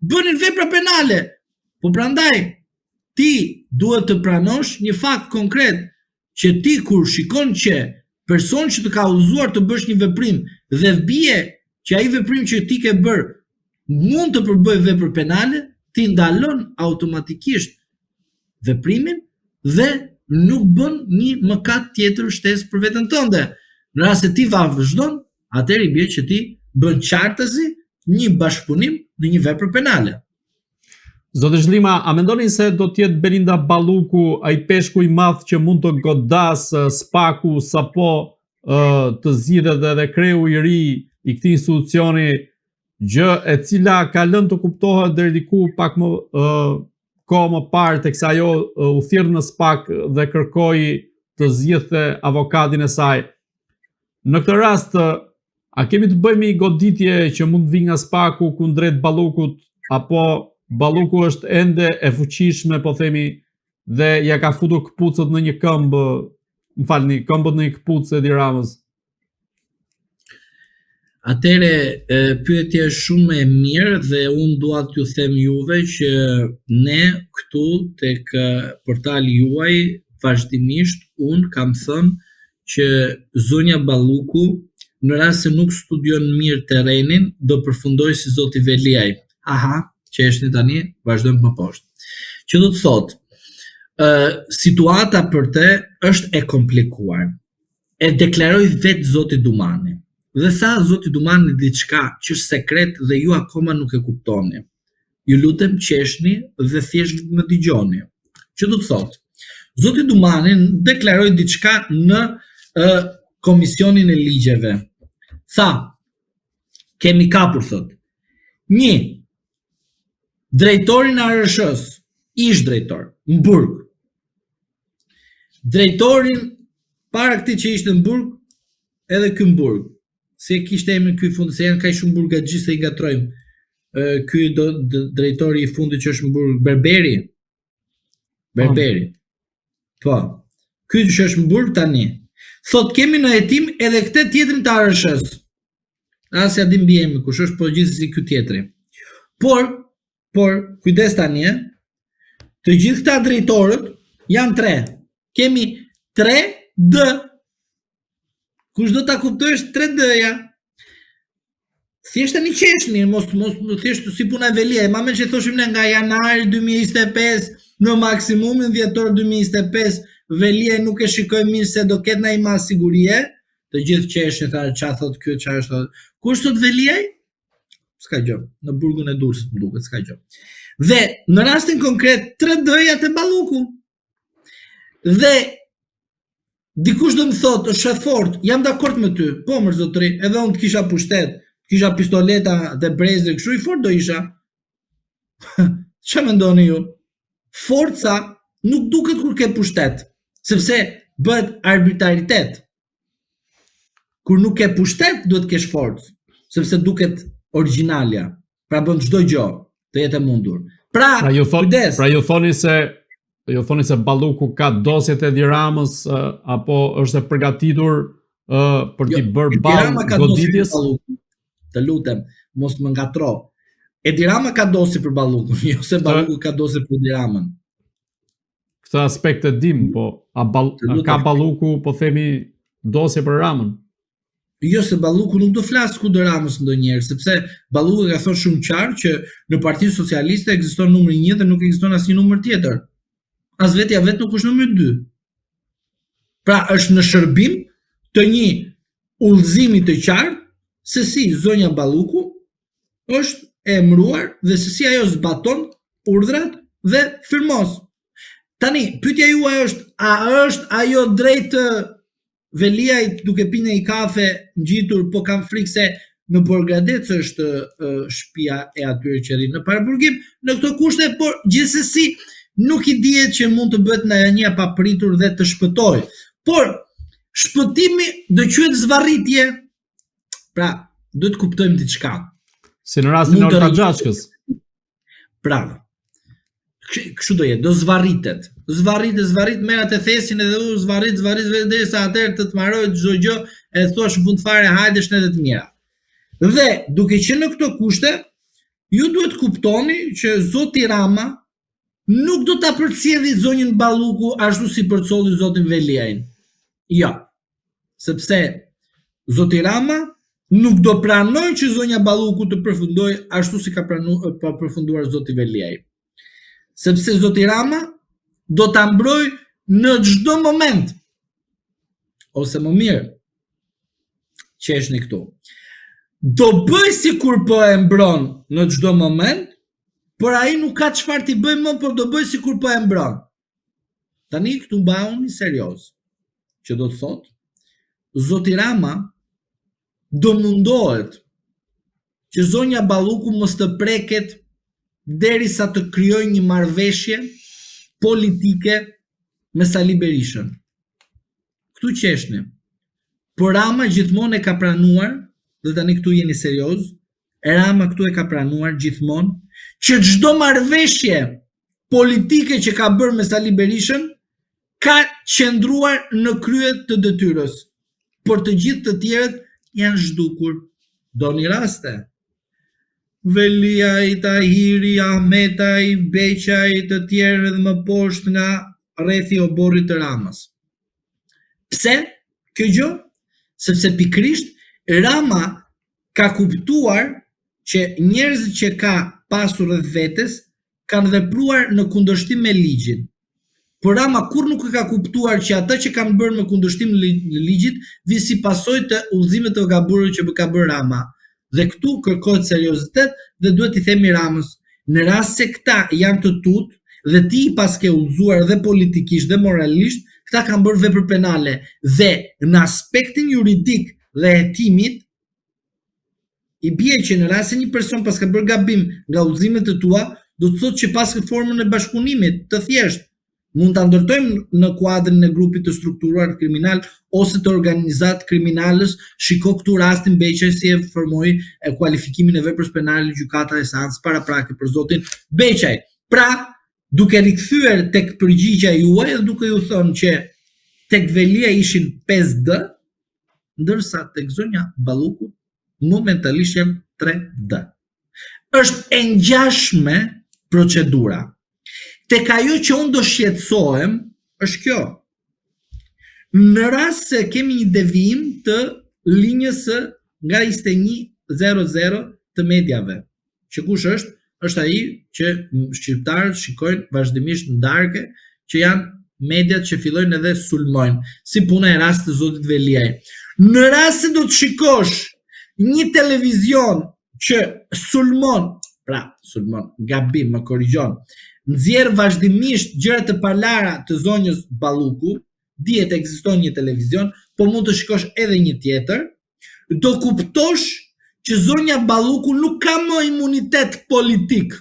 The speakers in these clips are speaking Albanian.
bënin vepra penale. Po prandaj ti duhet të pranosh një fakt konkret që ti kur shikon që person që të ka udhëzuar të bësh një veprim dhe bie që ai veprim që ti ke bërë mund të përbëj vepër penale, ti ndalon automatikisht veprimin dhe nuk bën një mëkat tjetër shtesë për veten tënde. Në rast se ti vazhdon, atëherë i bie që ti bën qartësi një bashkëpunim në një vepër penale. Zotë Zhlima, a mendoni se do t'jetë Belinda Balluku ai peshku i madh që mund të godas SPAK-u sapo të zgjidhet edhe kreu i ri i këtij institucioni, gjë e cila ka lënë të kuptohet deri diku pak më kohë më parë teksa ajo u thirr në SPAK dhe kërkoi të zgjidhte avokatin e saj. Në këtë rast, a kemi të bëjmë një goditje që mund të vijë nga SPAK-u kundrejt Ballukut, apo Balluku është ende e fuqishme, po themi, dhe ja ka futur këpucët në një këmbë, këmbët në një këpucë Edi Ramës? Atëre, pyetje shumë e mirë dhe unë dua t'ju them juve që ne këtu tek portali juaj vazhdimisht unë kam thënë që zonja Balluku në rast se nuk studion mirë terrenin do përfundoj si zoti Veliaj. Aha, që është tani, vazhdojmë më poshtë. Që do të thotë, situata për te është e komplikuar. E deklaroi vetë zoti Dumani. Dhe tha zoti Dumani diçka që është sekret dhe ju akoma nuk e kuptoni. Ju lutem qeshni dhe thjesht më dëgjoni. Që do të thotë, zoti Dumani deklaroi diçka në komisionin e ligjeve. Tha, kemi kapur, thot. 1. Drejtorin ARSH-s, ish drejtor, në burg. Drejtorin, para këtij që ishte në burg, edhe ky në burg. Se kishte emrin ky fundi, se janë kaq shumë burgaxhi se i gatrojmë. Ky drejtori i fundit që është në burg, Berberi. Po. Ky që është në burg tani. Thot kemi në hetim edhe këtë tjetrin të ARSH-s. As ja dim mbi emrin kush është, po gjithsesi ky tjetri. Por kujdes tani, të gjithë këta drejtorët janë 3. Kemi 3D. Kush do ta kuptosh 3D-ja? Thjesht tani qeshni, mos thjesht si puna e Veliaj. Ma me që thoshim ne nga janari 2025 në maksimumin dhjetor 2025, Veliaj nuk e shikoj mirë se do ketë ndaj mas sigurie. Të gjithë qeshni, çfarë thot ky, çfarë është. Kush thot Veliaj? S'ka gjë, në burgun e Durrësit më duket, s'ka gjë. Dhe në rastin konkret 3D-ja të Balluku. Dhe dikush do më thotë, është fort, jam dakord me ty, po më zotëri, edhe unë të kisha pushtet, kisha pistoleta dhe brezë, kështu i fort do isha. Ç'a mendoni ju? Forca nuk duket kur ke pushtet, sepse bëhet arbitraritet. Kur nuk ke pushtet, duhet kesh forcë, sepse duket originalja, pra bën çdo gjë të jetë e mundur. Pra ju thoni se Balluku ka dosjet e Edi Ramës apo është e përgatitur për t'i bërë balë goditjes? Të lutem, mos më ngatro. Edi Rama ka dosje për Ballukun, jo se Balluku ka dosje për Edi Ramën. Këtë aspekt e dim, po a ka Balluku, po themi, dosje për Ramën? Jo, se Balluku nuk do flasë kundër Ramës ndonjëherë, sepse Balluku ka thënë shumë qartë që në Partinë Socialiste ekziston numri 1 dhe nuk ekziston asnjë numër tjetër. As vetja vetë nuk është numri 2. Pra është në shërbim të një udhëzimi të qartë se si zonja Balluku është e emëruar dhe se si ajo zbaton urdhrat dhe firmos. Tani, pyetja juaj është, a është ajo drejt Veliaj duke pinë një kafe ngjitur, po kam frikë se në Borgradec është shtëpia e atyre që rrinë në paraburgim në këto kushte, por gjithsesi nuk i dihet që mund të bëhet në një papritur dhe të shpëtojë. Por shpëtimi do quhet zvarritje. Pra, do të kuptojmë diçka. Si në rastin e Ortaxhaçkës. Bravo. Kështu do jetë, do zvarritet. Zvarrit, merrat e thesin edhe zvarrit derisa atëherë të marrojë çdo gjë e thuash në fund fare hajdesh në të mira. Dhe duke qenë në këto kushte, ju duhet kuptoni që Zoti Rama nuk do ta përcjelli zonjën Balluku ashtu si përcolli zotin Veliajn. Jo. Sepse Zoti Rama nuk do pranoj që zonja Balluku të përfundojë ashtu si ka përfunduar zoti Veliaj. Sepse Zoti Rama do ta mbrojë në çdo moment. Ose më mirë, qeshni këtu. Do bëj sikur po e mbron në çdo moment, por ai nuk ka çfarë t'i bëj më, por do bëj sikur po e mbron. Tani këtu mbauni serioz. Që do të thotë, Zoti Rama do mundohet që zonja Balluku mos të preket derisa të krijojë një marrëveshje politike me Sali Berishën. Këtu qeshni. Por Rama gjithmonë e ka pranuar, dhe tani këtu jeni serioz, Rama këtu e ka pranuar gjithmonë që çdo marrëveshje politike që ka bërë me Sali Berishën ka qëndruar në krye të detyrës, por të gjithë të tjerët janë zhdukur. Doni raste? Veliaj, Tahiri, Ahmetaj, Beqaj, të tjerë edhe më poshtë nga rrethi oborrit të Ramës. Pse? Kjo gjë? Sepse pikrisht Rama ka kuptuar që njerëzit që ka pasur rreth vetes kanë vepruar në kundërshtim me ligjin. Por Rama kur nuk e ka kuptuar që ata që kanë bërë me kundërshtim në ligjit vi si pasojë të udhëzimeve të gaburit që ka bërë Rama. Dhe këtu kërkohet seriozitet dhe duhet i themi Ramës, në rast se këta janë të tutë dhe ti pas ke udhëzuar dhe politikisht dhe moralisht, këta kanë bërë vepër penale dhe në aspektin juridik dhe hetimit i bie që në rast se një person pas ka bërë gabim nga udhëzimet e tua, do të thotë që pas ke formën e bashkëpunimit të thjeshtë mund ta ndërtojmë në kuadrin e grupit të strukturuar kriminal ose të organizat kriminalës. Shiko këtu rastin Beqaj si e formoi e kualifikimin e veprës penale gjykata e seancës paraprake për zotin Beqaj. Pra, duke rikthyer tek përgjigjja juaj dhe duke ju thënë që tek Velia ishin 5D, ndërsa tek zonja Balluku momentalisht janë 3D. Është e ngjashme procedura. Tek ajo që unë do shqetësohem është kjo. Në rast se kemi një devijim të linjës nga 2100 të mediave, që kush është? Është ai që shqiptarët shikojnë vazhdimisht në darkë, që janë mediat që fillojnë edhe sulmojnë, si puna e rastit të zotit Veliaj. Në rast se do të shikosh një televizion që sulmon, gabim, më korrigjon, nxjerr vazhdimisht gjëra të palara të zonjës Balluku, dihet ekziston një televizion, po mund të shikosh edhe një tjetër, do kuptosh që zonja Balluku nuk ka më imunitet politik.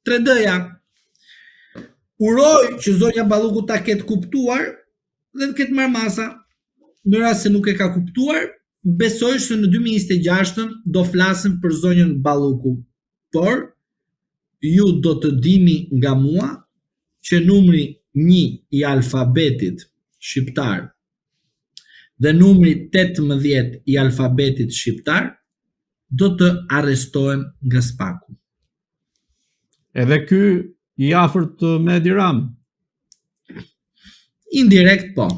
3D-ja. Uroj që zonja Balluku ta ketë kuptuar dhe të ketë marrë masa. Në rast se nuk e ka kuptuar, besoj se në 2026 do flasim për zonjën Balluku. Por ju do të dini nga mua që numri 1 i alfabetit shqiptar dhe numri 18 i alfabetit shqiptar do të arrestohen nga Spaku. Edhe ky i afërt me Edi Ramën? Indirekt po.